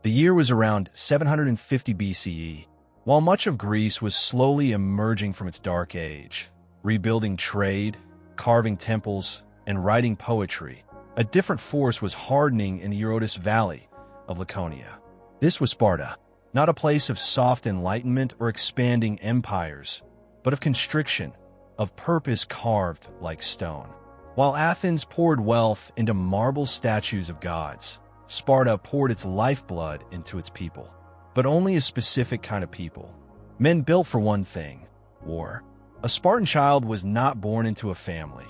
The year was around 750 BCE, while much of Greece was slowly emerging from its dark age, rebuilding trade, carving temples, and writing poetry. A different force was hardening in the Eurotas Valley of Laconia. This was Sparta, not a place of soft enlightenment or expanding empires, but of constriction, of purpose carved like stone. While Athens poured wealth into marble statues of gods, Sparta poured its lifeblood into its people. But only a specific kind of people. Men built for one thing: war. A Spartan child was not born into a family.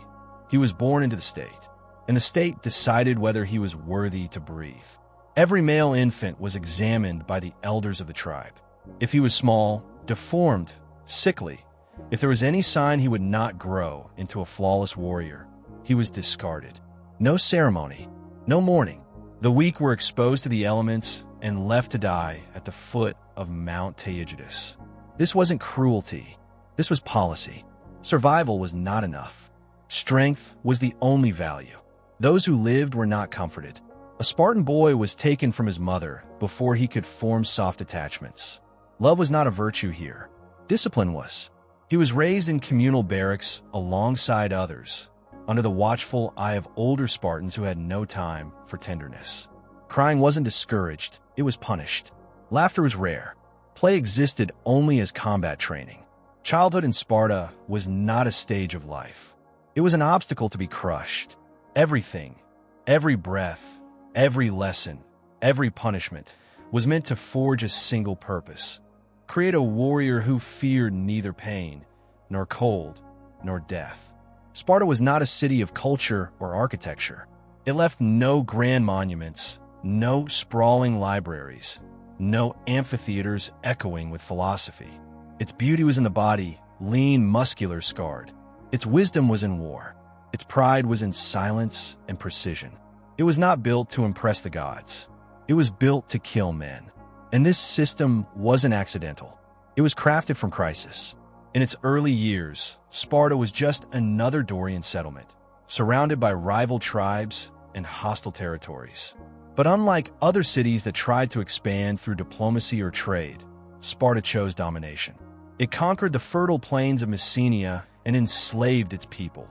He was born into the state, and the state decided whether he was worthy to breathe. Every male infant was examined by the elders of the tribe. If he was small, deformed, sickly, if there was any sign he would not grow into a flawless warrior, he was discarded. No ceremony, no mourning. The weak were exposed to the elements and left to die at the foot of Mount Taygetus. This wasn't cruelty. This was policy. Survival was not enough. Strength was the only value. Those who lived were not comforted. A Spartan boy was taken from his mother before he could form soft attachments. Love was not a virtue here. Discipline was. He was raised in communal barracks alongside others, under the watchful eye of older Spartans who had no time for tenderness. Crying wasn't discouraged, it was punished. Laughter was rare. Play existed only as combat training. Childhood in Sparta was not a stage of life. It was an obstacle to be crushed. Everything, every breath, every lesson, every punishment was meant to forge a single purpose: create a warrior who feared neither pain, nor cold, nor death. Sparta was not a city of culture or architecture. It left no grand monuments, no sprawling libraries, no amphitheaters echoing with philosophy. Its beauty was in the body, lean, muscular, scarred. Its wisdom was in war. Its pride was in silence and precision. It was not built to impress the gods. It was built to kill men. And this system wasn't accidental. It was crafted from crisis. In its early years, Sparta was just another Dorian settlement, surrounded by rival tribes and hostile territories. But unlike other cities that tried to expand through diplomacy or trade, Sparta chose domination. It conquered the fertile plains of Messenia and enslaved its people,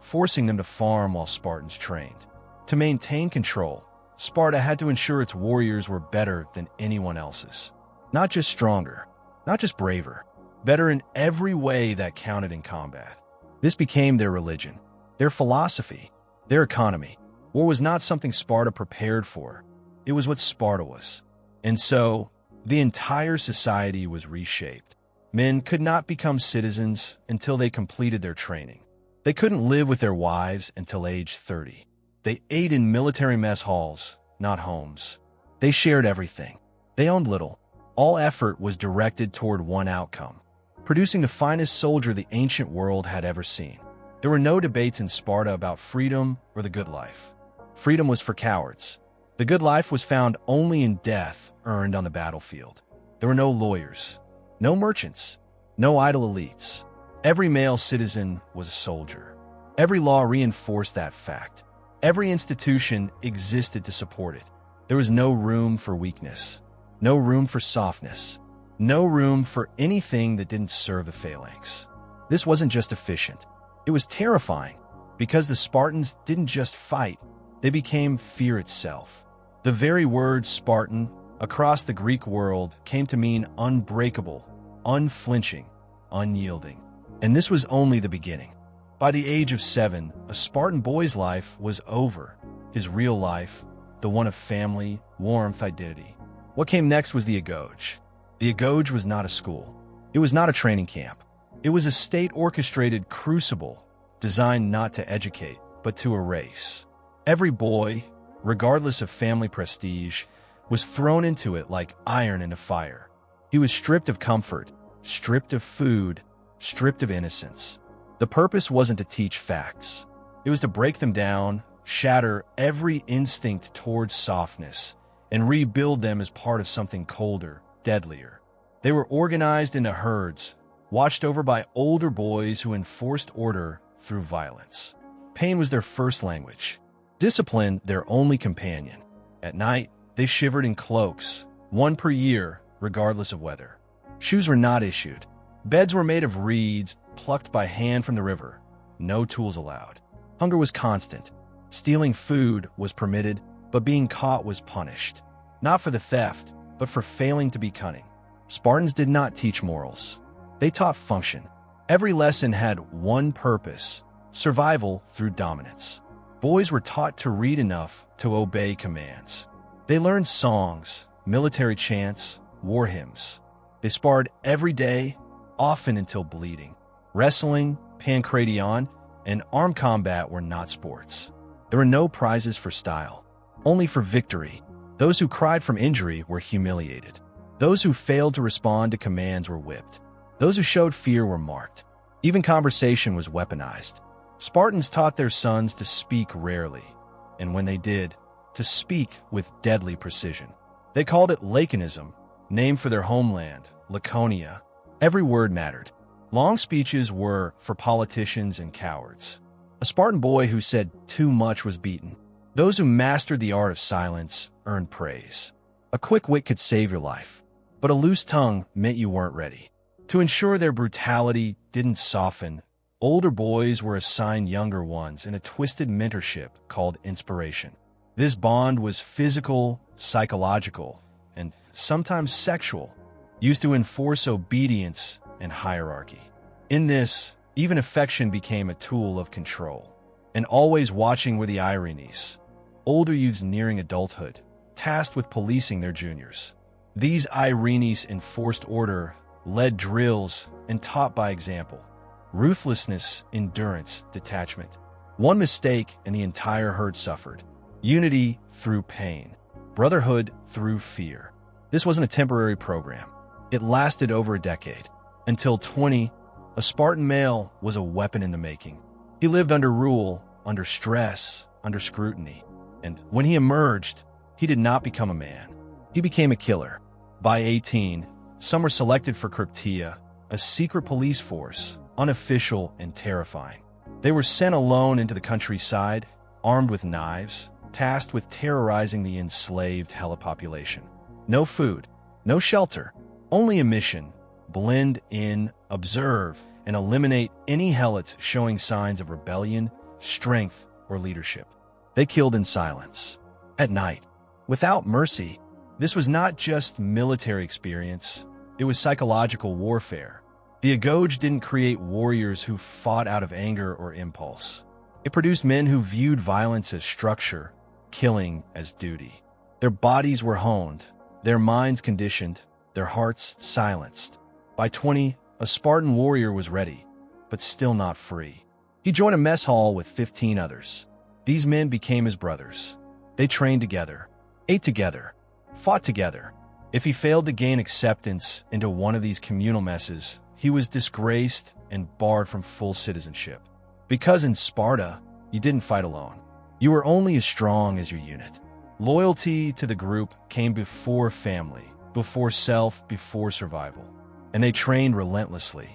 forcing them to farm while Spartans trained. To maintain control, Sparta had to ensure its warriors were better than anyone else's. Not just stronger, not just braver, better in every way that counted in combat. This became their religion, their philosophy, their economy. War was not something Sparta prepared for. It was what Sparta was. And so, the entire society was reshaped. Men could not become citizens until they completed their training. They couldn't live with their wives until age 30. They ate in military mess halls, not homes. They shared everything. They owned little. All effort was directed toward one outcome: producing the finest soldier the ancient world had ever seen. There were no debates in Sparta about freedom or the good life. Freedom was for cowards. The good life was found only in death earned on the battlefield. There were no lawyers, no merchants, no idle elites. Every male citizen was a soldier. Every law reinforced that fact. Every institution existed to support it. There was no room for weakness, no room for softness, no room for anything that didn't serve the phalanx. This wasn't just efficient. It was terrifying, because the Spartans didn't just fight, they became fear itself. The very word Spartan across the Greek world came to mean unbreakable, unflinching, unyielding. And this was only the beginning. By the age of 7, a Spartan boy's life was over. His real life, the one of family, warmth, identity. What came next was the agoge. The agoge was not a school. It was not a training camp. It was a state-orchestrated crucible designed not to educate, but to erase. Every boy, regardless of family prestige, was thrown into it like iron into fire. He was stripped of comfort, stripped of food, stripped of innocence. The purpose wasn't to teach facts. It was to break them down, shatter every instinct towards softness, and rebuild them as part of something colder, deadlier. They were organized into herds, watched over by older boys who enforced order through violence. Pain was their first language. Discipline, their only companion. At night, They shivered in cloaks, one per year, regardless of weather. Shoes were not issued. Beds were made of reeds, plucked by hand from the river. No tools allowed. Hunger was constant. Stealing food was permitted, but being caught was punished. Not for the theft, but for failing to be cunning. Spartans did not teach morals. They taught function. Every lesson had one purpose: survival through dominance. Boys were taught to read enough to obey commands. They learned songs, military chants, war hymns. They sparred every day, often until bleeding. Wrestling, pancration, and armed combat were not sports. There were no prizes for style, only for victory. Those who cried from injury were humiliated. Those who failed to respond to commands were whipped. Those who showed fear were marked. Even conversation was weaponized. Spartans taught their sons to speak rarely, and when they did, to speak with deadly precision. They called it laconism, named for their homeland, Laconia. Every word mattered. Long speeches were for politicians and cowards. A Spartan boy who said too much was beaten. Those who mastered the art of silence earned praise. A quick wit could save your life, but a loose tongue meant you weren't ready. To ensure their brutality didn't soften, older boys were assigned younger ones in a twisted mentorship called inspiration. This bond was physical, psychological, and sometimes sexual, used to enforce obedience and hierarchy. In this, even affection became a tool of control. And always watching were the ironies. Older youths nearing adulthood, tasked with policing their juniors. These ironies enforced order, led drills, and taught by example. Ruthlessness, endurance, detachment. One mistake and the entire herd suffered. Unity through pain. Brotherhood through fear. This wasn't a temporary program. It lasted over a decade. Until 20, a Spartan male was a weapon in the making. He lived under rule, under stress, under scrutiny. And when he emerged, he did not become a man. He became a killer. By 18, some were selected for Krypteia, a secret police force, unofficial and terrifying. They were sent alone into the countryside, armed with knives, tasked with terrorizing the enslaved Hella population. No food, no shelter, only a mission: blend in, observe, and eliminate any helots showing signs of rebellion, strength, or leadership. They killed in silence, at night, without mercy. This was not just military experience, it was psychological warfare. The Agoge didn't create warriors who fought out of anger or impulse. It produced men who viewed violence as structure, killing as duty. Their bodies were honed, their minds conditioned, their hearts silenced. By 20, a Spartan warrior was ready, but still not free. He joined a mess hall with 15 others. These men became his brothers. They trained together, ate together, fought together. If he failed to gain acceptance into one of these communal messes, he was disgraced and barred from full citizenship. Because in Sparta, you didn't fight alone. You were only as strong as your unit. Loyalty to the group came before family, before self, before survival. And they trained relentlessly.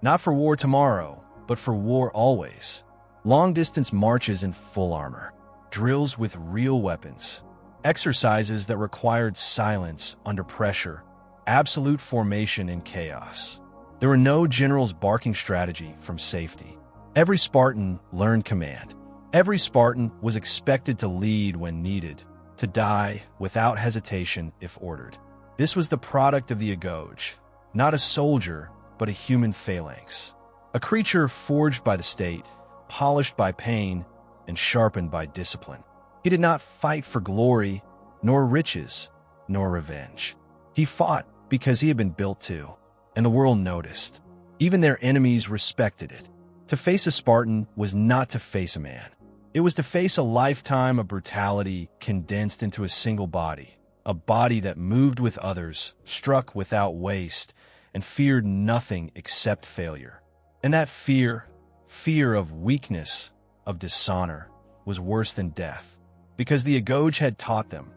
Not for war tomorrow, but for war always. Long-distance marches in full armor. Drills with real weapons. Exercises that required silence under pressure. Absolute formation in chaos. There were no generals barking strategy from safety. Every Spartan learned command. Every Spartan was expected to lead when needed, to die without hesitation if ordered. This was the product of the Agoge, not a soldier, but a human phalanx. A creature forged by the state, polished by pain, and sharpened by discipline. He did not fight for glory, nor riches, nor revenge. He fought because he had been built to, and the world noticed. Even their enemies respected it. To face a Spartan was not to face a man. It was to face a lifetime of brutality condensed into a single body, a body that moved with others, struck without waste, and feared nothing except failure. And that fear of weakness, of dishonor, was worse than death. Because the Agoge had taught them,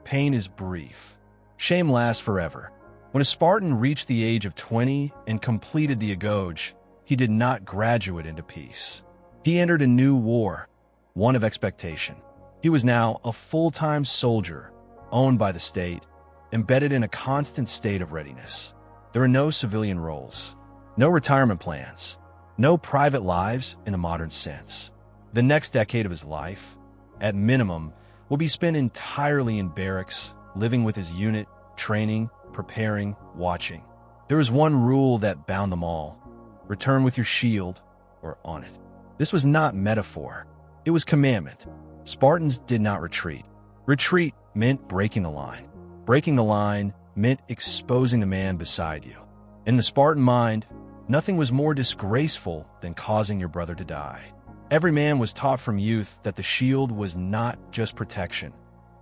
pain is brief. Shame lasts forever. When a Spartan reached the age of 20 and completed the Agoge, he did not graduate into peace. He entered a new war, one of expectation. He was now a full-time soldier, owned by the state, embedded in a constant state of readiness. There are no civilian roles, no retirement plans, no private lives in a modern sense. The next decade of his life, at minimum, will be spent entirely in barracks, living with his unit, training, preparing, watching. There was one rule that bound them all: return with your shield or on it. This was not metaphor. It was commandment. Spartans did not retreat. Retreat meant breaking the line. Breaking the line meant exposing the man beside you. In the Spartan mind, nothing was more disgraceful than causing your brother to die. Every man was taught from youth that the shield was not just protection.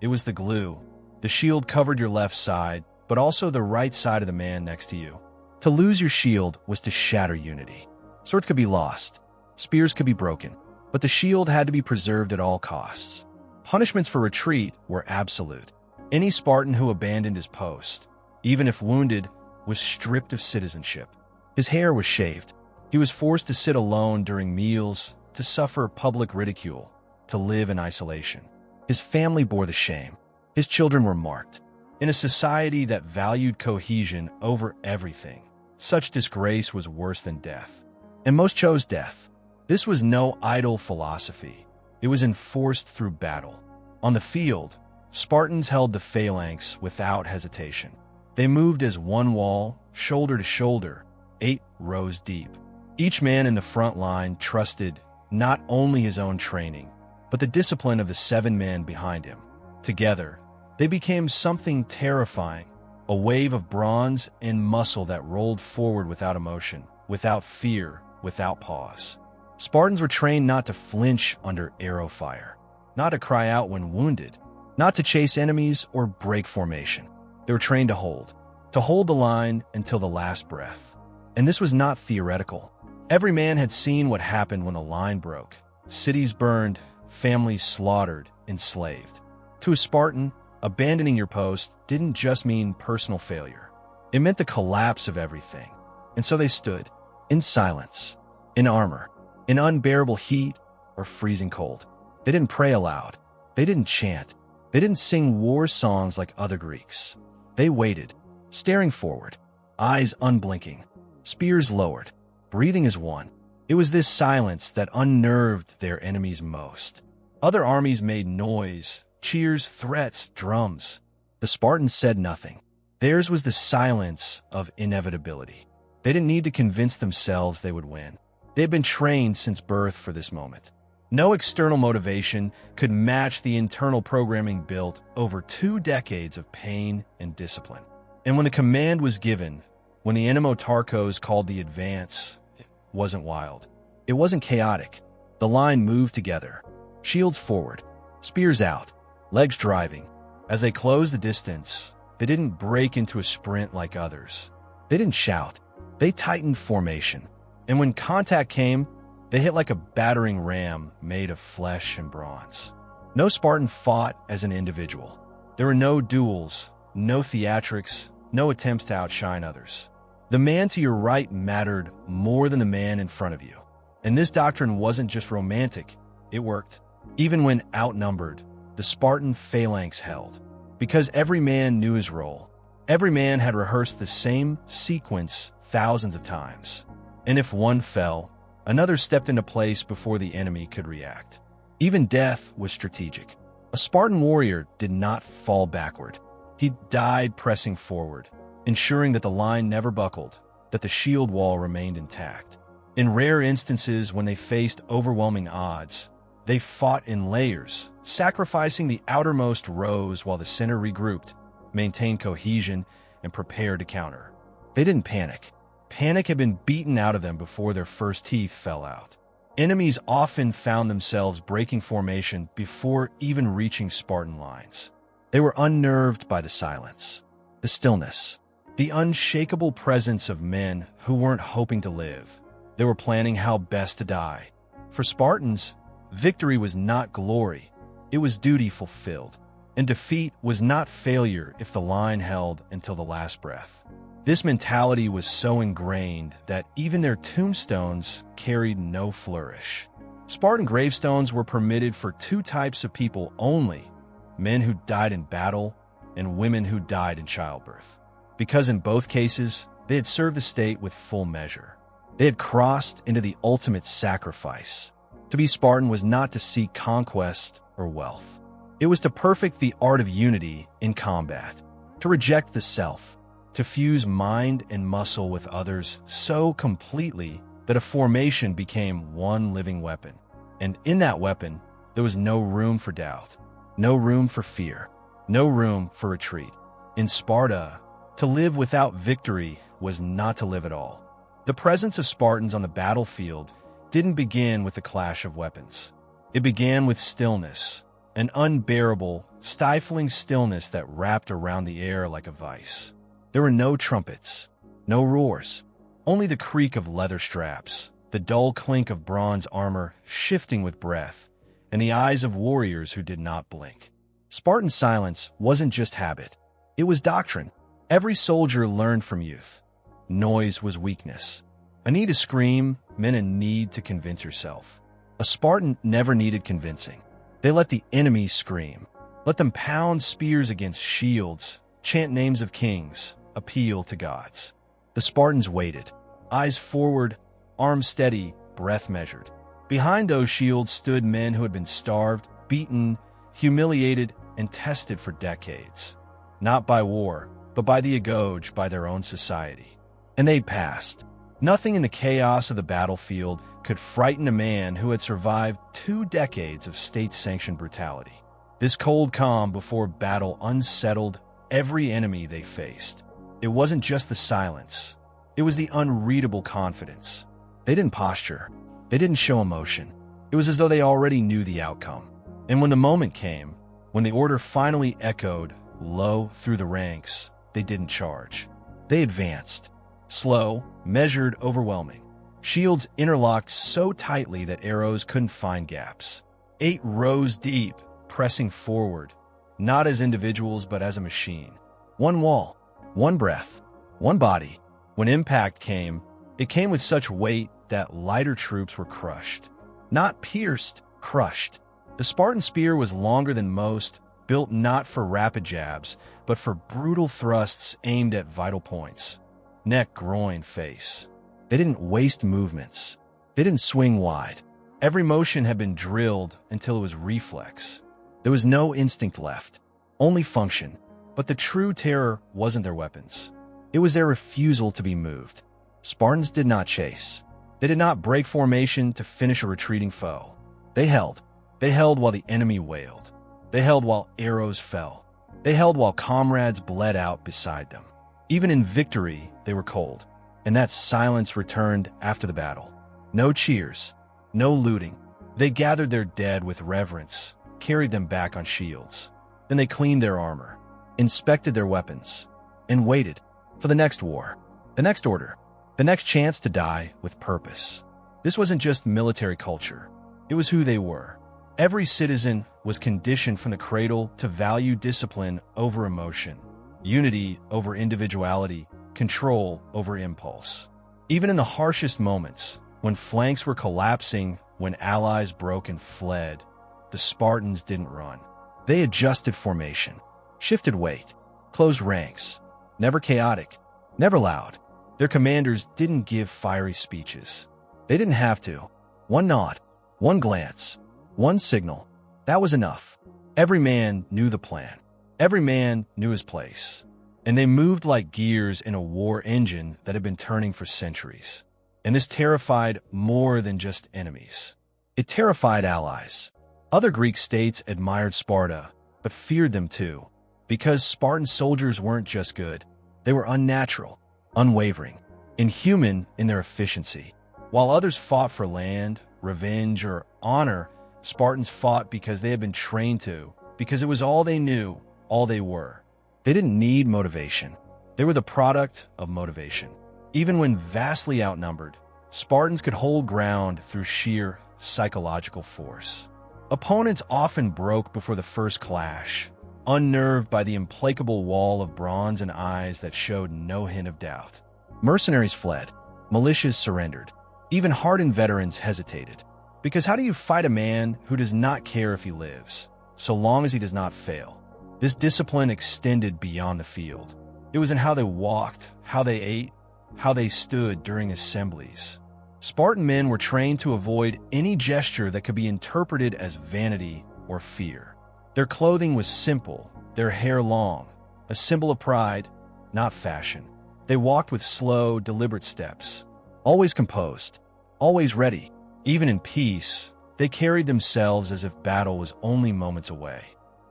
It was the glue. The shield covered your left side, but also the right side of the man next to you. To lose your shield was to shatter unity. Swords could be lost. Spears could be broken. But the shield had to be preserved at all costs. Punishments for retreat were absolute. Any Spartan who abandoned his post, even if wounded, was stripped of citizenship. His hair was shaved. He was forced to sit alone during meals, to suffer public ridicule, to live in isolation. His family bore the shame. His children were marked. In a society that valued cohesion over everything, such disgrace was worse than death. And most chose death. This was no idle philosophy. It was enforced through battle. On the field, Spartans held the phalanx without hesitation. They moved as one wall, shoulder to shoulder, 8 rows deep. Each man in the front line trusted not only his own training, but the discipline of the 7 men behind him. Together, they became something terrifying, a wave of bronze and muscle that rolled forward without emotion, without fear, without pause. Spartans were trained not to flinch under arrow fire, not to cry out when wounded, not to chase enemies or break formation. They were trained to hold the line until the last breath. And this was not theoretical. Every man had seen what happened when the line broke. Cities burned, families slaughtered, enslaved. To a Spartan, abandoning your post didn't just mean personal failure. It meant the collapse of everything. And so they stood, in silence, in armor, in unbearable heat or freezing cold. They didn't pray aloud. They didn't chant. They didn't sing war songs like other Greeks. They waited, staring forward, eyes unblinking, spears lowered, breathing as one. It was this silence that unnerved their enemies most. Other armies made noise, cheers, threats, drums. The Spartans said nothing. Theirs was the silence of inevitability. They didn't need to convince themselves they would win. They had been trained since birth for this moment. No external motivation could match the internal programming built over 2 decades of pain and discipline. And when the command was given, when the Enimotarchos called the advance, it wasn't wild. It wasn't chaotic. The line moved together, shields forward, spears out, legs driving. As they closed the distance, they didn't break into a sprint like others. They didn't shout. They tightened formation. And when contact came, they hit like a battering ram made of flesh and bronze. No Spartan fought as an individual. There were no duels, no theatrics, no attempts to outshine others. The man to your right mattered more than the man in front of you. And this doctrine wasn't just romantic, it worked. Even when outnumbered, the Spartan phalanx held. Because every man knew his role. Every man had rehearsed the same sequence thousands of times. And if one fell, another stepped into place before the enemy could react. Even death was strategic. A Spartan warrior did not fall backward. He died pressing forward, ensuring that the line never buckled, that the shield wall remained intact. In rare instances when they faced overwhelming odds, they fought in layers, sacrificing the outermost rows while the center regrouped, maintained cohesion, and prepared to counter. They didn't panic. Panic had been beaten out of them before their first teeth fell out. Enemies often found themselves breaking formation before even reaching Spartan lines. They were unnerved by the silence, the stillness, the unshakable presence of men who weren't hoping to live. They were planning how best to die. For Spartans, victory was not glory, it was duty fulfilled. And defeat was not failure if the line held until the last breath. This mentality was so ingrained that even their tombstones carried no flourish. Spartan gravestones were permitted for 2 types of people only: men who died in battle and women who died in childbirth. Because in both cases, they had served the state with full measure. They had crossed into the ultimate sacrifice. To be Spartan was not to seek conquest or wealth. It was to perfect the art of unity in combat, to reject the self, to fuse mind and muscle with others so completely that a formation became one living weapon. And in that weapon, there was no room for doubt, no room for fear, no room for retreat. In Sparta, to live without victory was not to live at all. The presence of Spartans on the battlefield didn't begin with the clash of weapons. It began with stillness, an unbearable, stifling stillness that wrapped around the air like a vice. There were no trumpets, no roars, only the creak of leather straps, the dull clink of bronze armor shifting with breath, and the eyes of warriors who did not blink. Spartan silence wasn't just habit. It was doctrine. Every soldier learned from youth. Noise was weakness. A need to scream meant a need to convince yourself. A Spartan never needed convincing. They let the enemy scream. Let them pound spears against shields, chant names of kings, appeal to gods. The Spartans waited, eyes forward, arms steady, breath measured. Behind those shields stood men who had been starved, beaten, humiliated, and tested for decades. Not by war, but by the agoge, by their own society. And they'd passed. Nothing in the chaos of the battlefield could frighten a man who had survived 2 decades of state-sanctioned brutality. This cold calm before battle unsettled every enemy they faced. It wasn't just the silence. It was the unreadable confidence. They didn't posture. They didn't show emotion. It was as though they already knew the outcome. And when the moment came, when the order finally echoed low through the ranks, they didn't charge. They advanced. Slow, measured, overwhelming. Shields interlocked so tightly that arrows couldn't find gaps. 8 rows deep, pressing forward, not as individuals but as a machine. One wall, one breath, one body. When impact came, it came with such weight that lighter troops were crushed. Not pierced, crushed. The Spartan spear was longer than most, built not for rapid jabs, but for brutal thrusts aimed at vital points. Neck, groin, face. They didn't waste movements. They didn't swing wide. Every motion had been drilled until it was reflex. There was no instinct left, only function. But the true terror wasn't their weapons. It was their refusal to be moved. Spartans did not chase. They did not break formation to finish a retreating foe. They held. They held while the enemy wailed. They held while arrows fell. They held while comrades bled out beside them. Even in victory, they were cold. And that silence returned after the battle. No cheers, no looting. They gathered their dead with reverence, carried them back on shields. Then they cleaned their armor, inspected their weapons, and waited for the next war, the next order, the next chance to die with purpose. This wasn't just military culture. It was who they were. Every citizen was conditioned from the cradle to value discipline over emotion, unity over individuality, control over impulse. Even in the harshest moments, when flanks were collapsing, when allies broke and fled, the Spartans didn't run. They adjusted formation, shifted weight, closed ranks. Never chaotic, never loud. Their commanders didn't give fiery speeches. They didn't have to. One nod, one glance, one signal. That was enough. Every man knew the plan. Every man knew his place. And they moved like gears in a war engine that had been turning for centuries. And this terrified more than just enemies. It terrified allies. Other Greek states admired Sparta, but feared them too, because Spartan soldiers weren't just good. They were unnatural, unwavering, inhuman in their efficiency. While others fought for land, revenge, or honor, Spartans fought because they had been trained to, because it was all they knew, all they were. They didn't need motivation. They were the product of motivation. Even when vastly outnumbered, Spartans could hold ground through sheer psychological force. Opponents often broke before the first clash, unnerved by the implacable wall of bronze and eyes that showed no hint of doubt. Mercenaries fled. Militias surrendered. Even hardened veterans hesitated. Because how do you fight a man who does not care if he lives, so long as he does not fail? This discipline extended beyond the field. It was in how they walked, how they ate, how they stood during assemblies. Spartan men were trained to avoid any gesture that could be interpreted as vanity or fear. Their clothing was simple, their hair long, a symbol of pride, not fashion. They walked with slow, deliberate steps, always composed, always ready. Even in peace, they carried themselves as if battle was only moments away.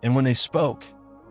And when they spoke,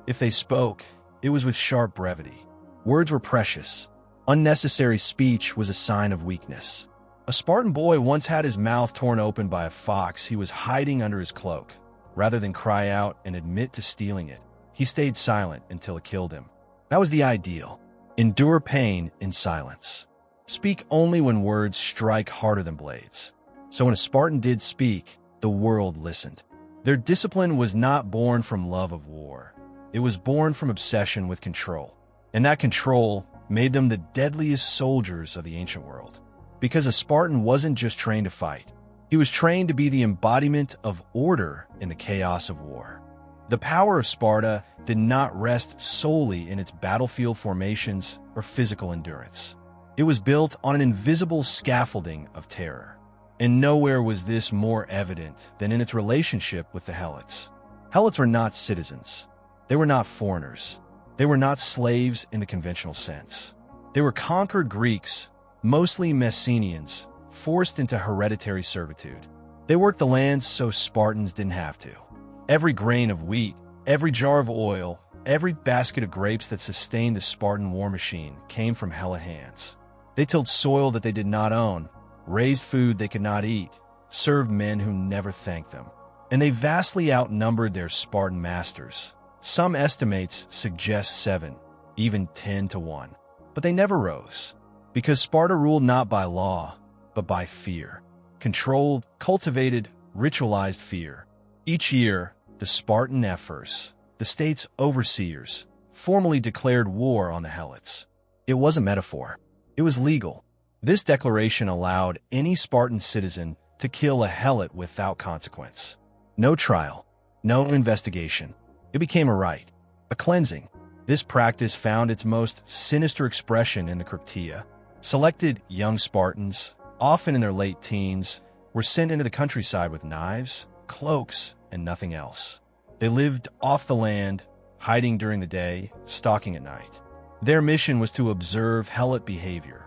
if they spoke, it was with sharp brevity. Words were precious. Unnecessary speech was a sign of weakness. A Spartan boy once had his mouth torn open by a fox he was hiding under his cloak. Rather than cry out and admit to stealing it, he stayed silent until it killed him. That was the ideal. Endure pain in silence. Speak only when words strike harder than blades. So when a Spartan did speak, the world listened. Their discipline was not born from love of war. It was born from obsession with control. And that control made them the deadliest soldiers of the ancient world. Because a Spartan wasn't just trained to fight. He was trained to be the embodiment of order in the chaos of war. The power of Sparta did not rest solely in its battlefield formations or physical endurance. It was built on an invisible scaffolding of terror. And nowhere was this more evident than in its relationship with the Helots. Helots were not citizens. They were not foreigners. They were not slaves in the conventional sense. They were conquered Greeks, mostly Messenians, forced into hereditary servitude. They worked the land so Spartans didn't have to. Every grain of wheat, every jar of oil, every basket of grapes that sustained the Spartan war machine came from Helot hands. They tilled soil that they did not own, raised food they could not eat, served men who never thanked them. And they vastly outnumbered their Spartan masters. Some estimates suggest 7, even 10 to 1. But they never rose, because Sparta ruled not by law, but by fear. Controlled, cultivated, ritualized fear. Each year, the Spartan ephors, the state's overseers, formally declared war on the Helots. It was a metaphor. It was legal. This declaration allowed any Spartan citizen to kill a Helot without consequence. No trial, no investigation. It became a rite, a cleansing. This practice found its most sinister expression in the Cryptia. Selected young Spartans, often in their late teens, were sent into the countryside with knives, cloaks, and nothing else. They lived off the land, hiding during the day, stalking at night. Their mission was to observe Helot behavior,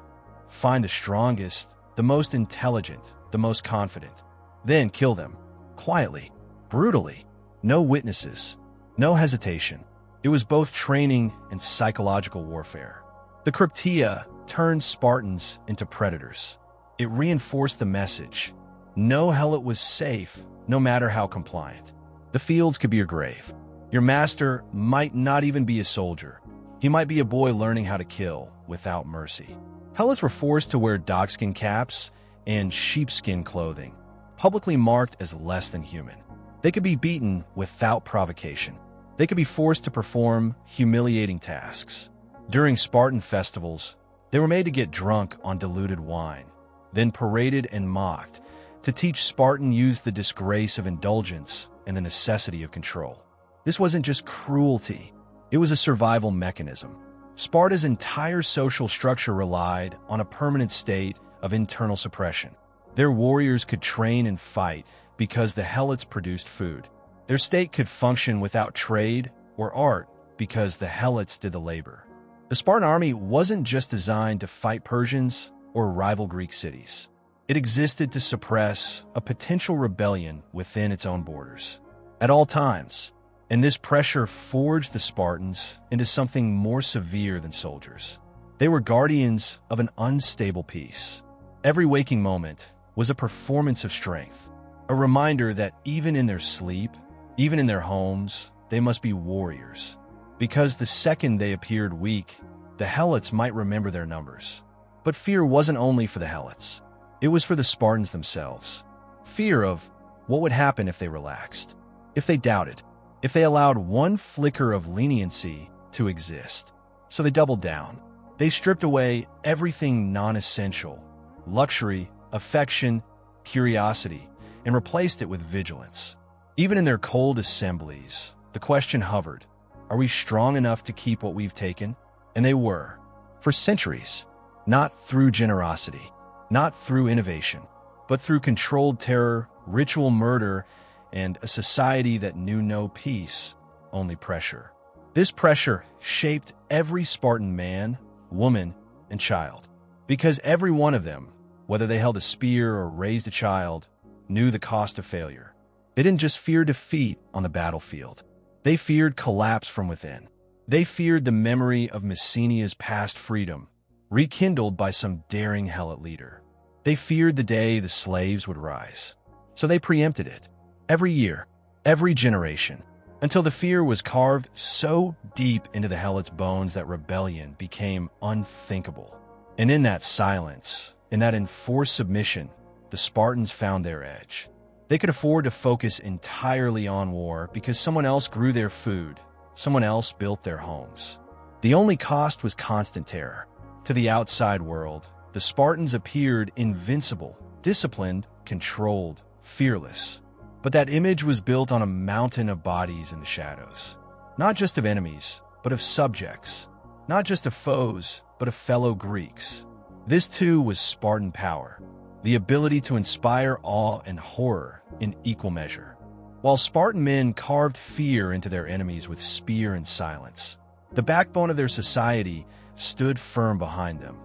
find the strongest, the most intelligent, the most confident, then kill them, quietly, brutally, no witnesses, no hesitation. It was both training and psychological warfare. The Cryptia turned Spartans into predators. It reinforced the message. No Helot was safe, no matter how compliant. The fields could be your grave. Your master might not even be a soldier. He might be a boy learning how to kill without mercy. Helots were forced to wear dogskin caps and sheepskin clothing, publicly marked as less than human. They could be beaten without provocation. They could be forced to perform humiliating tasks. During Spartan festivals, they were made to get drunk on diluted wine, then paraded and mocked to teach Spartan youth the disgrace of indulgence and the necessity of control. This wasn't just cruelty. It was a survival mechanism. Sparta's entire social structure relied on a permanent state of internal suppression. Their warriors could train and fight because the Helots produced food. Their state could function without trade or art because the Helots did the labor. The Spartan army wasn't just designed to fight Persians or rival Greek cities. It existed to suppress a potential rebellion within its own borders at all times. And this pressure forged the Spartans into something more severe than soldiers. They were guardians of an unstable peace. Every waking moment was a performance of strength, a reminder that even in their sleep, even in their homes, they must be warriors. Because the second they appeared weak, the Helots might remember their numbers. But fear wasn't only for the Helots. It was for the Spartans themselves. Fear of what would happen if they relaxed, if they doubted, if they allowed one flicker of leniency to exist. So they doubled down. They stripped away everything non-essential, luxury, affection, curiosity, and replaced it with vigilance. Even in their cold assemblies, the question hovered, Are we strong enough to keep what we've taken? And they were, for centuries, not through generosity, not through innovation, but through controlled terror, ritual murder, and a society that knew no peace, only pressure. This pressure shaped every Spartan man, woman, and child, because every one of them, whether they held a spear or raised a child, knew the cost of failure. They didn't just fear defeat on the battlefield. They feared collapse from within. They feared the memory of Messenia's past freedom, rekindled by some daring helot leader. They feared the day the slaves would rise. So they preempted it. Every year, every generation, until the fear was carved so deep into the helot's bones that rebellion became unthinkable. And in that silence, in that enforced submission, the Spartans found their edge. They could afford to focus entirely on war because someone else grew their food, someone else built their homes. The only cost was constant terror. To the outside world, the Spartans appeared invincible, disciplined, controlled, fearless. But that image was built on a mountain of bodies in the shadows. Not just of enemies, but of subjects. Not just of foes, but of fellow Greeks. This too was Spartan power, the ability to inspire awe and horror in equal measure. While Spartan men carved fear into their enemies with spear and silence, the backbone of their society stood firm behind them,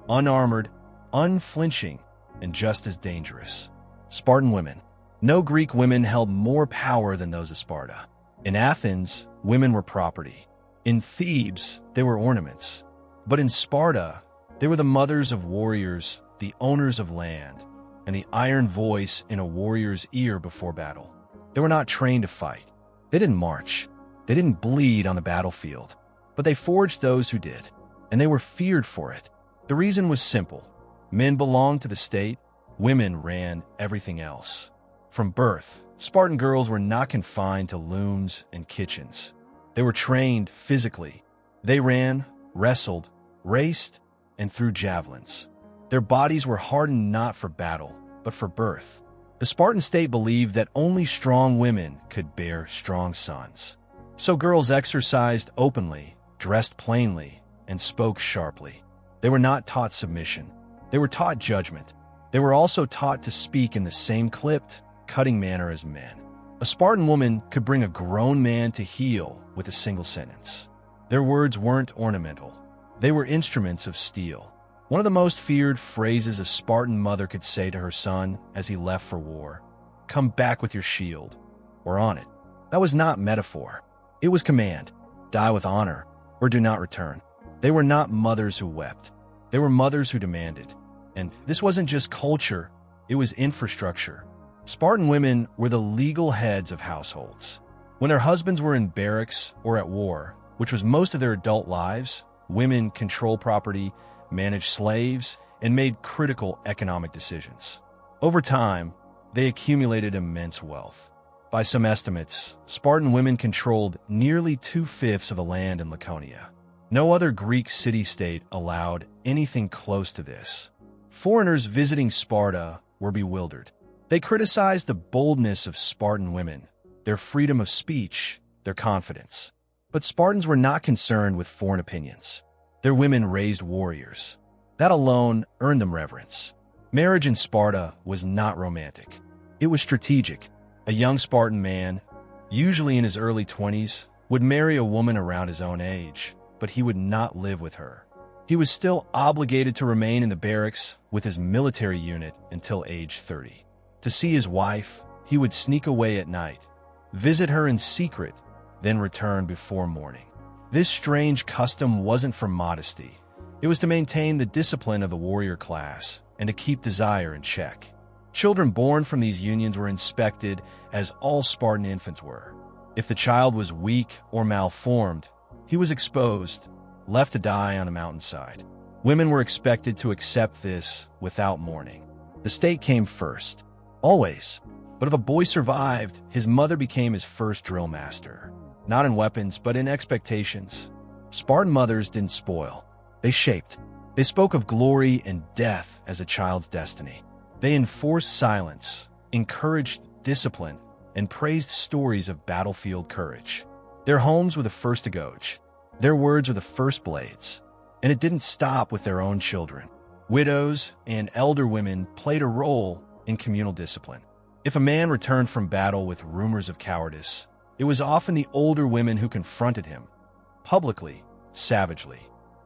unarmored, unflinching, and just as dangerous. Spartan women. No Greek women held more power than those of Sparta. In Athens, women were property. In Thebes, they were ornaments. But in Sparta, they were the mothers of warriors, the owners of land, and the iron voice in a warrior's ear before battle. They were not trained to fight. They didn't march. They didn't bleed on the battlefield. But they forged those who did, and they were feared for it. The reason was simple. Men belonged to the state. Women ran everything else. From birth, Spartan girls were not confined to looms and kitchens. They were trained physically. They ran, wrestled, raced, and threw javelins. Their bodies were hardened not for battle, but for birth. The Spartan state believed that only strong women could bear strong sons. So girls exercised openly, dressed plainly, and spoke sharply. They were not taught submission. They were taught judgment. They were also taught to speak in the same clipped, cutting manner as men. A Spartan woman could bring a grown man to heel with a single sentence. Their words weren't ornamental. They were instruments of steel. One of the most feared phrases a Spartan mother could say to her son as he left for war, "Come back with your shield," or on it. That was not metaphor. It was command. Die with honor, or do not return. They were not mothers who wept. They were mothers who demanded. And this wasn't just culture, it was infrastructure. Spartan women were the legal heads of households. When their husbands were in barracks or at war, which was most of their adult lives, women controlled property, managed slaves, and made critical economic decisions. Over time, they accumulated immense wealth. By some estimates, Spartan women controlled nearly 2/5 of the land in Laconia. No other Greek city-state allowed anything close to this. Foreigners visiting Sparta were bewildered. They criticized the boldness of Spartan women, their freedom of speech, their confidence. But Spartans were not concerned with foreign opinions. Their women raised warriors. That alone earned them reverence. Marriage in Sparta was not romantic. It was strategic. A young Spartan man, usually in his early 20s, would marry a woman around his own age, but he would not live with her. He was still obligated to remain in the barracks with his military unit until age 30. To see his wife, he would sneak away at night, visit her in secret, then return before morning. This strange custom wasn't for modesty. It was to maintain the discipline of the warrior class and to keep desire in check. Children born from these unions were inspected as all Spartan infants were. If the child was weak or malformed, he was exposed, left to die on a mountainside. Women were expected to accept this without mourning. The state came first. Always. But if a boy survived, his mother became his first drill master. Not in weapons, but in expectations. Spartan mothers didn't spoil. They shaped. They spoke of glory and death as a child's destiny. They enforced silence, encouraged discipline, and praised stories of battlefield courage. Their homes were the first to gauge. Their words were the first blades. And it didn't stop with their own children. Widows and elder women played a role in communal discipline. If a man returned from battle with rumors of cowardice, it was often the older women who confronted him, publicly, savagely.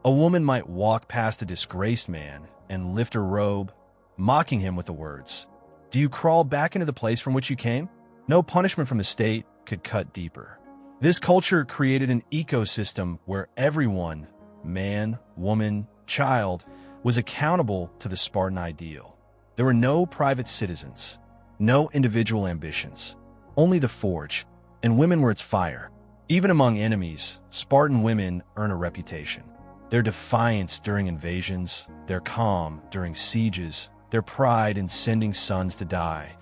A woman might walk past a disgraced man and lift her robe, mocking him with the words, "Do you crawl back into the place from which you came?" No punishment from the state could cut deeper. This culture created an ecosystem where everyone, man, woman, child, was accountable to the Spartan ideal. There were no private citizens, no individual ambitions, only the forge, and women were its fire. Even among enemies, Spartan women earn a reputation. Their defiance during invasions, their calm during sieges, their pride in sending sons to die,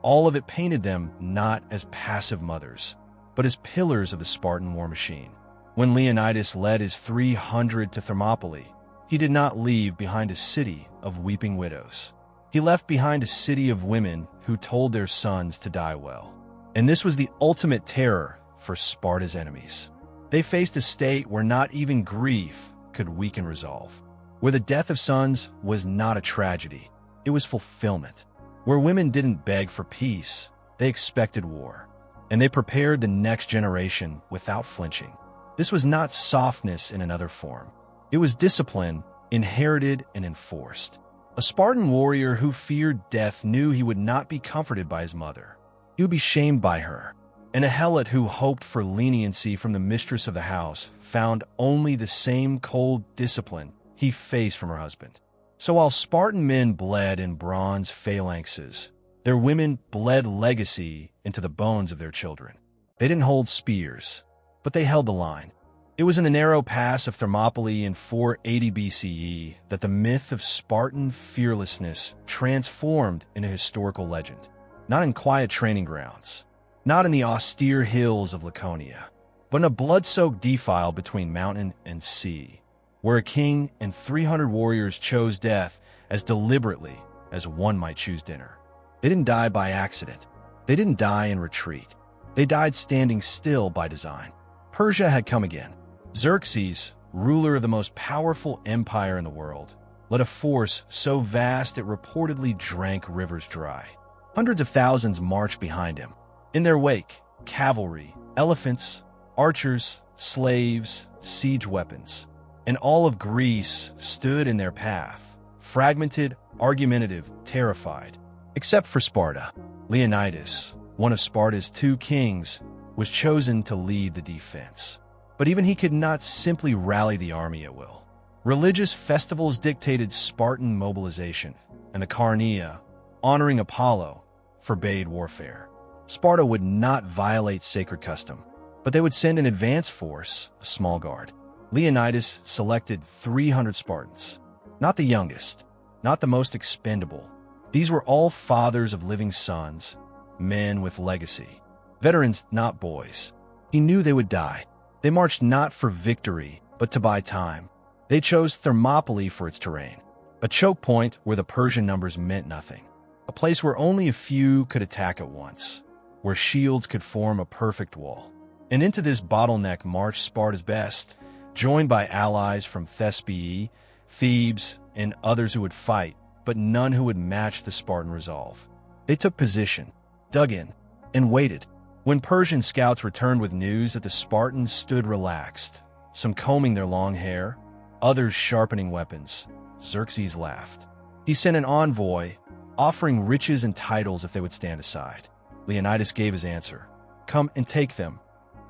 all of it painted them not as passive mothers, but as pillars of the Spartan war machine. When Leonidas led his 300 to Thermopylae, he did not leave behind a city of weeping widows. He left behind a city of women who told their sons to die well. And this was the ultimate terror for Sparta's enemies. They faced a state where not even grief could weaken resolve, where the death of sons was not a tragedy, it was fulfillment, where women didn't beg for peace, they expected war, and they prepared the next generation without flinching. This was not softness in another form. It was discipline, inherited and enforced. A Spartan warrior who feared death knew he would not be comforted by his mother. He would be shamed by her. And a helot who hoped for leniency from the mistress of the house found only the same cold discipline he faced from her husband. So while Spartan men bled in bronze phalanxes, their women bled legacy into the bones of their children. They didn't hold spears, but they held the line. It was in the narrow pass of Thermopylae in 480 BCE that the myth of Spartan fearlessness transformed into historical legend. Not in quiet training grounds, not in the austere hills of Laconia, but in a blood-soaked defile between mountain and sea, where a king and 300 warriors chose death as deliberately as one might choose dinner. They didn't die by accident. They didn't die in retreat. They died standing still by design. Persia had come again. Xerxes, ruler of the most powerful empire in the world, led a force so vast it reportedly drank rivers dry. Hundreds of thousands marched behind him. In their wake, cavalry, elephants, archers, slaves, siege weapons, and all of Greece stood in their path, fragmented, argumentative, terrified. Except for Sparta. Leonidas, one of Sparta's 2 kings, was chosen to lead the defense. But even he could not simply rally the army at will. Religious festivals dictated Spartan mobilization, and the Carnea, honoring Apollo, forbade warfare. Sparta would not violate sacred custom, but they would send an advance force, a small guard. Leonidas selected 300 Spartans, not the youngest, not the most expendable. These were all fathers of living sons, men with legacy, veterans, not boys. He knew they would die. They marched not for victory, but to buy time. They chose Thermopylae for its terrain, a choke point where the Persian numbers meant nothing, a place where only a few could attack at once, where shields could form a perfect wall. And into this bottleneck marched Sparta's best, joined by allies from Thespiae, Thebes, and others who would fight, but none who would match the Spartan resolve. They took position, dug in, and waited. When Persian scouts returned with news that the Spartans stood relaxed, some combing their long hair, others sharpening weapons, Xerxes laughed. He sent an envoy, offering riches and titles if they would stand aside. Leonidas gave his answer, "Come and take them."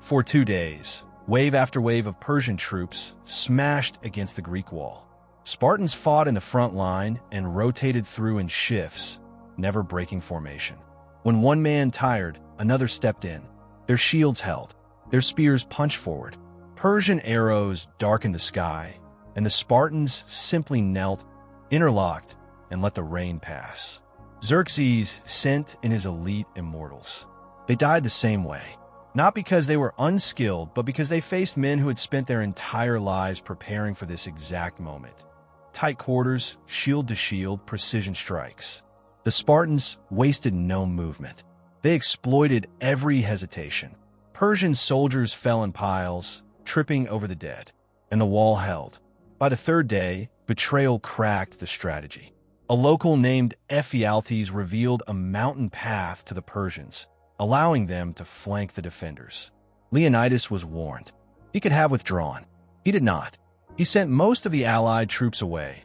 For 2 days, wave after wave of Persian troops smashed against the Greek wall. Spartans fought in the front line and rotated through in shifts, never breaking formation. When one man tired, another stepped in. Their shields held. Their spears punched forward. Persian arrows darkened the sky, and the Spartans simply knelt, interlocked, and let the rain pass. Xerxes sent in his elite immortals. They died the same way, not because they were unskilled, but because they faced men who had spent their entire lives preparing for this exact moment. Tight quarters, shield to shield, precision strikes. The Spartans wasted no movement. They exploited every hesitation. Persian soldiers fell in piles, tripping over the dead, and the wall held. By the third day, betrayal cracked the strategy. A local named Ephialtes revealed a mountain path to the Persians, allowing them to flank the defenders. Leonidas was warned. He could have withdrawn. He did not. He sent most of the allied troops away,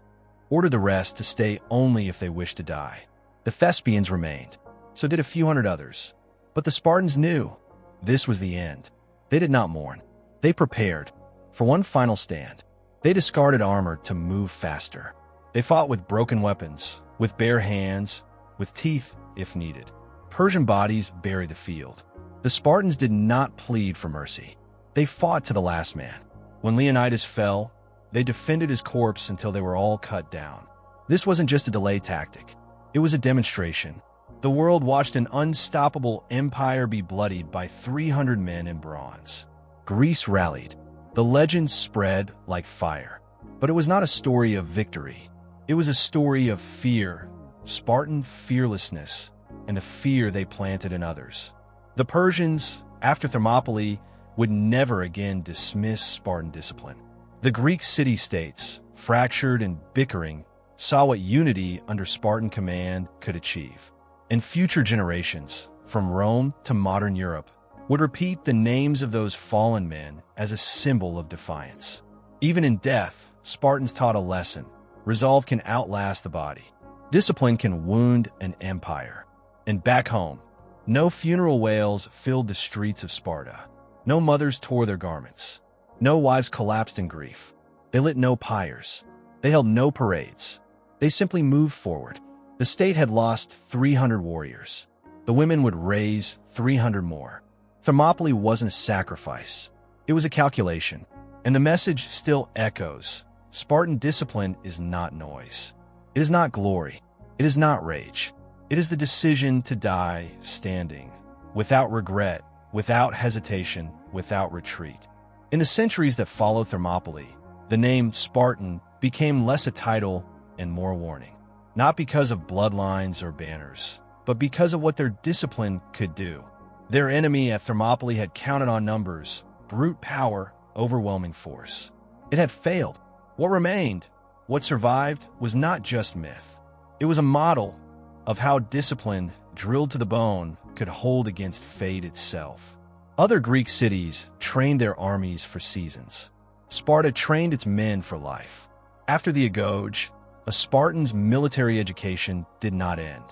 ordered the rest to stay only if they wished to die. The Thespians remained, so did a few hundred others. But the Spartans knew this was the end. They did not mourn. They prepared for one final stand. They discarded armor to move faster. They fought with broken weapons, with bare hands, with teeth if needed. Persian bodies buried the field. The Spartans did not plead for mercy. They fought to the last man. When Leonidas fell, they defended his corpse until they were all cut down. This wasn't just a delay tactic. It was a demonstration. The world watched an unstoppable empire be bloodied by 300 men in bronze. Greece rallied. The legend spread like fire. But it was not a story of victory. It was a story of fear, Spartan fearlessness, and the fear they planted in others. The Persians, after Thermopylae, would never again dismiss Spartan discipline. The Greek city-states, fractured and bickering, saw what unity under Spartan command could achieve. And future generations, from Rome to modern Europe, would repeat the names of those fallen men as a symbol of defiance. Even in death, Spartans taught a lesson. Resolve can outlast the body. Discipline can wound an empire. And back home, no funeral wails filled the streets of Sparta. No mothers tore their garments. No wives collapsed in grief. They lit no pyres. They held no parades. They simply moved forward. The state had lost 300 warriors. The women would raise 300 more. Thermopylae wasn't a sacrifice. It was a calculation. And the message still echoes. Spartan discipline is not noise. It is not glory. It is not rage. It is the decision to die standing, without regret, without hesitation, without retreat. In the centuries that followed Thermopylae, the name Spartan became less a title and more a warning. Not because of bloodlines or banners, but because of what their discipline could do. Their enemy at Thermopylae had counted on numbers, brute power, overwhelming force. It had failed. What remained, what survived, was not just myth. It was a model of how discipline, drilled to the bone, could hold against fate itself. Other Greek cities trained their armies for seasons. Sparta trained its men for life. After the Agoge, a Spartan's military education did not end.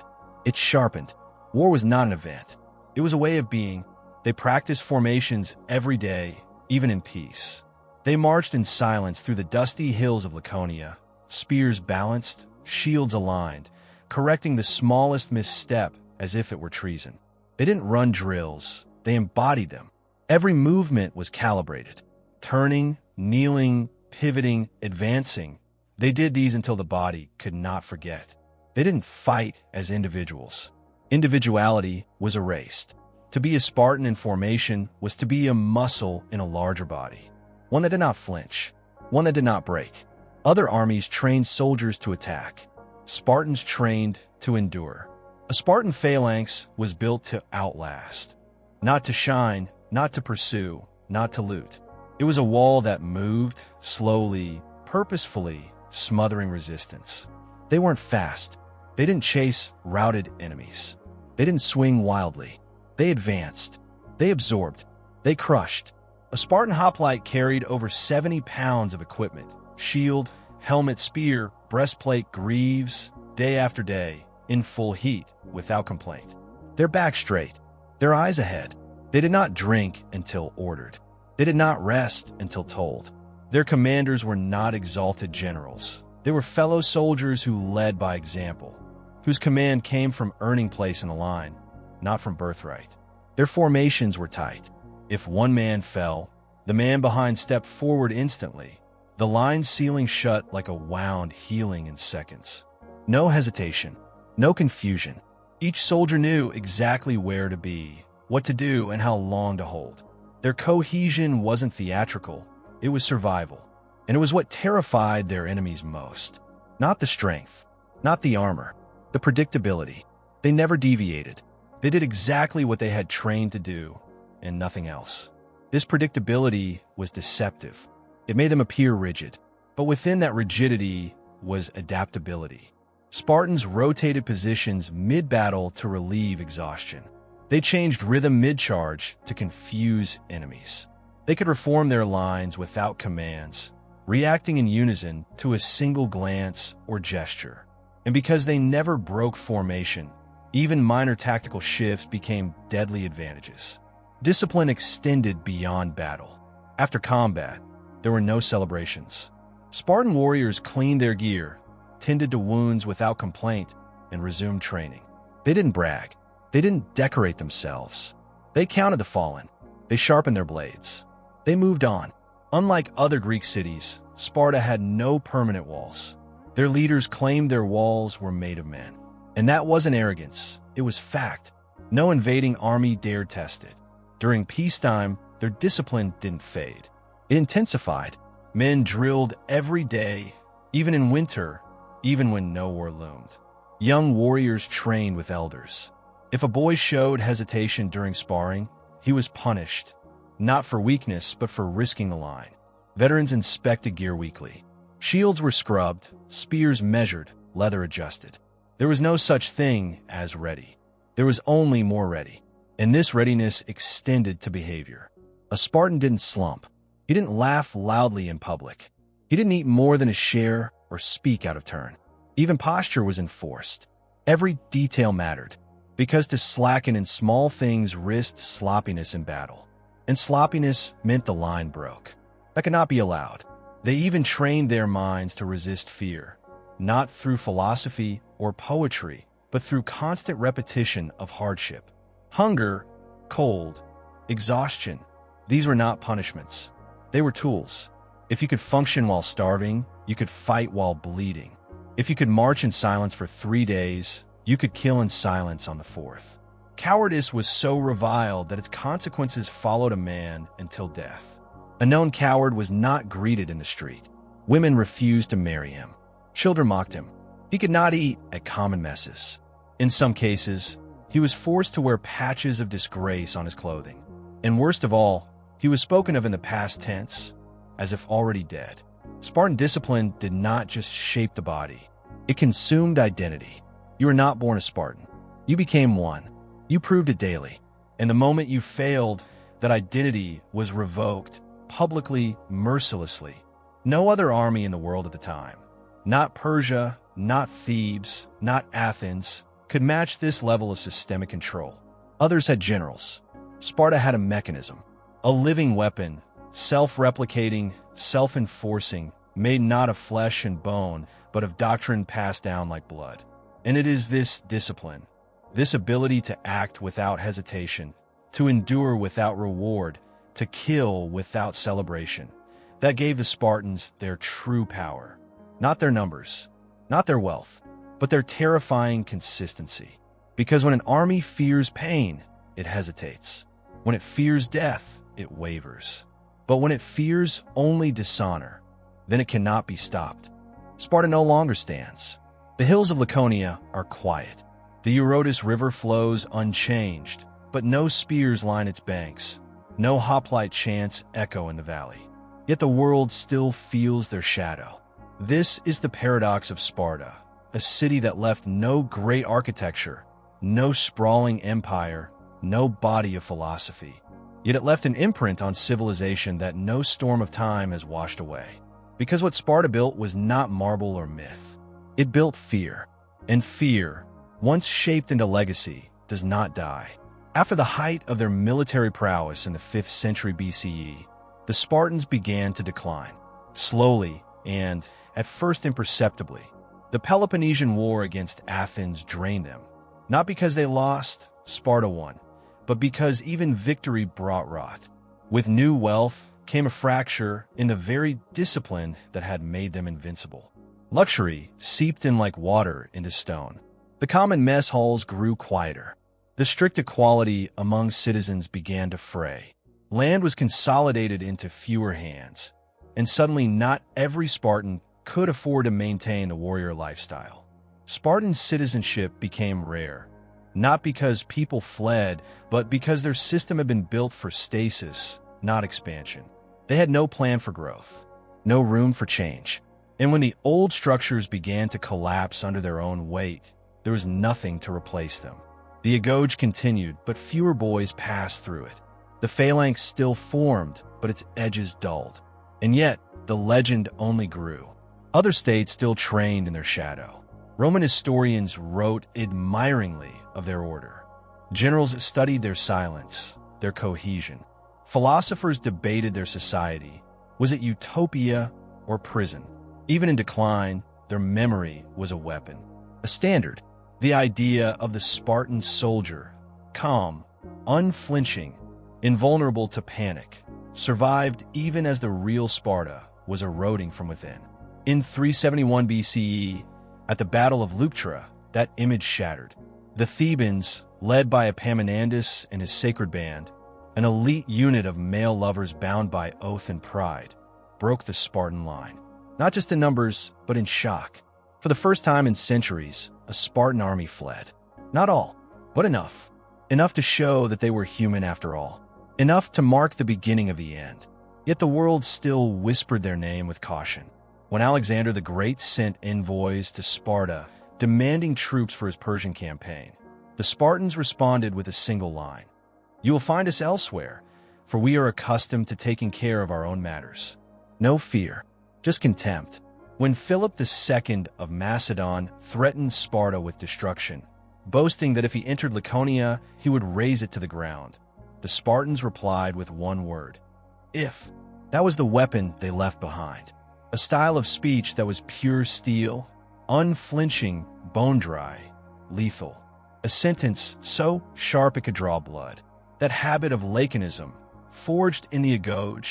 It sharpened. War was not an event. It was a way of being. They practiced formations every day, even in peace. They marched in silence through the dusty hills of Laconia, spears balanced, shields aligned, correcting the smallest misstep as if it were treason. They didn't run drills. They embodied them. Every movement was calibrated. Turning, kneeling, pivoting, advancing. They did these until the body could not forget. They didn't fight as individuals. Individuality was erased. To be a Spartan in formation was to be a muscle in a larger body. One that did not flinch. One that did not break. Other armies trained soldiers to attack. Spartans trained to endure. A Spartan phalanx was built to outlast. Not to shine, not to pursue, not to loot. It was a wall that moved, slowly, purposefully, smothering resistance. They weren't fast. They didn't chase routed enemies. They didn't swing wildly. They advanced. They absorbed. They crushed. A Spartan hoplite carried over 70 pounds of equipment. Shield, helmet, spear, breastplate, greaves, day after day, in full heat, without complaint. Their back straight, their eyes ahead. They did not drink until ordered. They did not rest until told. Their commanders were not exalted generals. They were fellow soldiers who led by example, whose command came from earning place in the line, not from birthright. Their formations were tight. If one man fell, the man behind stepped forward instantly, the line sealing shut like a wound healing in seconds. No hesitation, no confusion. Each soldier knew exactly where to be, what to do, and how long to hold. Their cohesion wasn't theatrical, it was survival. And it was what terrified their enemies most. Not the strength, not the armor, the predictability. They never deviated. They did exactly what they had trained to do. and nothing else. This predictability was deceptive. It made them appear rigid, but within that rigidity was adaptability. Spartans rotated positions mid-battle to relieve exhaustion. They changed rhythm mid-charge to confuse enemies. They could reform their lines without commands, reacting in unison to a single glance or gesture. And because they never broke formation, even minor tactical shifts became deadly advantages. Discipline extended beyond battle. After combat, there were no celebrations. Spartan warriors cleaned their gear, tended to wounds without complaint, and resumed training. They didn't brag. They didn't decorate themselves. They counted the fallen. They sharpened their blades. They moved on. Unlike other Greek cities, Sparta had no permanent walls. Their leaders claimed their walls were made of men. And that wasn't arrogance, it was fact. No invading army dared test it. During peacetime, their discipline didn't fade. It intensified. Men drilled every day, even in winter, even when no war loomed. Young warriors trained with elders. If a boy showed hesitation during sparring, he was punished, not for weakness, but for risking the line. Veterans inspected gear weekly. Shields were scrubbed, spears measured, leather adjusted. There was no such thing as ready. There was only more ready. And this readiness extended to behavior. A Spartan didn't slump. He didn't laugh loudly in public. He didn't eat more than a share or speak out of turn. Even posture was enforced. Every detail mattered, because to slacken in small things risked sloppiness in battle. And sloppiness meant the line broke. That could not be allowed. They even trained their minds to resist fear, not through philosophy or poetry, but through constant repetition of hardship. Hunger, cold, exhaustion, these were not punishments. They were tools. If you could function while starving, you could fight while bleeding. If you could march in silence for 3 days, you could kill in silence on the 4th. Cowardice was so reviled that its consequences followed a man until death. A known coward was not greeted in the street. Women refused to marry him. Children mocked him. He could not eat at common messes. In some cases, he was forced to wear patches of disgrace on his clothing. And worst of all, he was spoken of in the past tense, as if already dead. Spartan discipline did not just shape the body. It consumed identity. You were not born a Spartan. You became one. You proved it daily. And the moment you failed, that identity was revoked, publicly, mercilessly. No other army in the world at the time, not Persia, not Thebes, not Athens, could match this level of systemic control. Others had generals. Sparta had a mechanism, a living weapon, self-replicating, self-enforcing, made not of flesh and bone, but of doctrine passed down like blood. And it is this discipline, this ability to act without hesitation, to endure without reward, to kill without celebration, that gave the Spartans their true power. Not their numbers, not their wealth, but their terrifying consistency. Because when an army fears pain, it hesitates. When it fears death, it wavers. But when it fears only dishonor, then it cannot be stopped. Sparta no longer stands. The hills of Laconia are quiet. The Eurotas River flows unchanged, but no spears line its banks. No hoplite chants echo in the valley. Yet the world still feels their shadow. This is the paradox of Sparta, a city that left no great architecture, no sprawling empire, no body of philosophy. Yet it left an imprint on civilization that no storm of time has washed away. Because what Sparta built was not marble or myth. It built fear. And fear, once shaped into legacy, does not die. After the height of their military prowess in the 5th century BCE, the Spartans began to decline. Slowly and, at first imperceptibly, the Peloponnesian War against Athens drained them. Not because they lost, Sparta won, but because even victory brought rot. With new wealth came a fracture in the very discipline that had made them invincible. Luxury seeped in like water into stone. The common mess halls grew quieter. The strict equality among citizens began to fray. Land was consolidated into fewer hands, and suddenly not every Spartan could afford to maintain the warrior lifestyle. Spartan citizenship became rare. not because people fled, but because their system had been built for stasis, not expansion. They had no plan for growth, no room for change. And when the old structures began to collapse under their own weight, there was nothing to replace them. The eclogue continued, but fewer boys passed through it. The phalanx still formed, but its edges dulled. And yet, the legend only grew. Other states still trained in their shadow. Roman historians wrote admiringly of their order. Generals studied their silence, their cohesion. Philosophers debated their society. Was it utopia or prison? Even in decline, their memory was a weapon, a standard. The idea of the Spartan soldier, calm, unflinching, invulnerable to panic, survived even as the real Sparta was eroding from within. In 371 BCE, at the Battle of Leuctra, that image shattered. The Thebans, led by Epaminondas and his sacred band, an elite unit of male lovers bound by oath and pride, broke the Spartan line. Not just in numbers, but in shock. For the first time in centuries, a Spartan army fled. Not all, but enough. Enough to show that they were human after all. Enough to mark the beginning of the end. Yet the world still whispered their name with caution. When Alexander the Great sent envoys to Sparta, demanding troops for his Persian campaign, the Spartans responded with a single line. "You will find us elsewhere, for we are accustomed to taking care of our own matters." No fear, just contempt. When Philip II of Macedon threatened Sparta with destruction, boasting that if he entered Laconia, he would raze it to the ground, the Spartans replied with one word: if. That was the weapon they left behind. A style of speech that was pure steel, unflinching, bone-dry, lethal. A sentence so sharp it could draw blood. That habit of laconism, forged in the eclogue,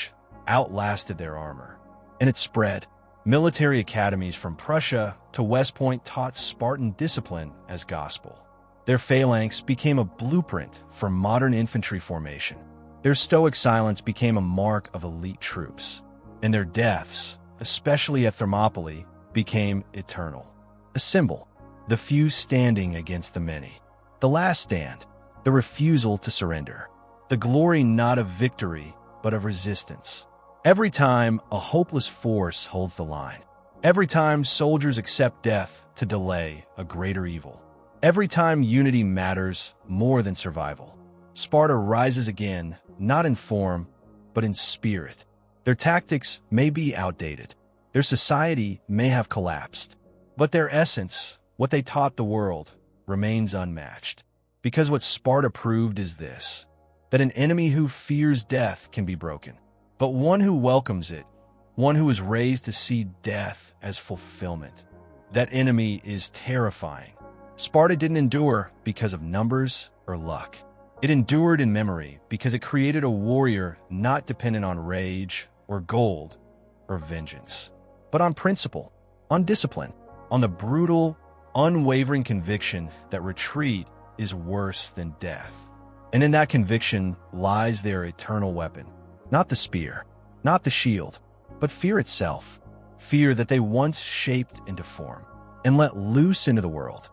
outlasted their armor. And it spread. Military academies from Prussia to West Point taught Spartan discipline as gospel. Their phalanx became a blueprint for modern infantry formation. Their stoic silence became a mark of elite troops. And their deaths, especially at Thermopylae, became eternal. A symbol, the few standing against the many. The last stand, the refusal to surrender. The glory not of victory, but of resistance. Every time a hopeless force holds the line. Every time soldiers accept death to delay a greater evil. Every time unity matters more than survival. Sparta rises again, not in form, but in spirit. Their tactics may be outdated. Their society may have collapsed. But their essence, what they taught the world, remains unmatched. Because what Sparta proved is this: that an enemy who fears death can be broken, but one who welcomes it, one who is raised to see death as fulfillment. That enemy is terrifying. Sparta didn't endure because of numbers or luck. It endured in memory because it created a warrior not dependent on rage or gold or vengeance, but on principle, on discipline, on the brutal, unwavering conviction that retreat is worse than death. And in that conviction lies their eternal weapon. Not the spear, not the shield, but fear itself. Fear that they once shaped into form and let loose into the world.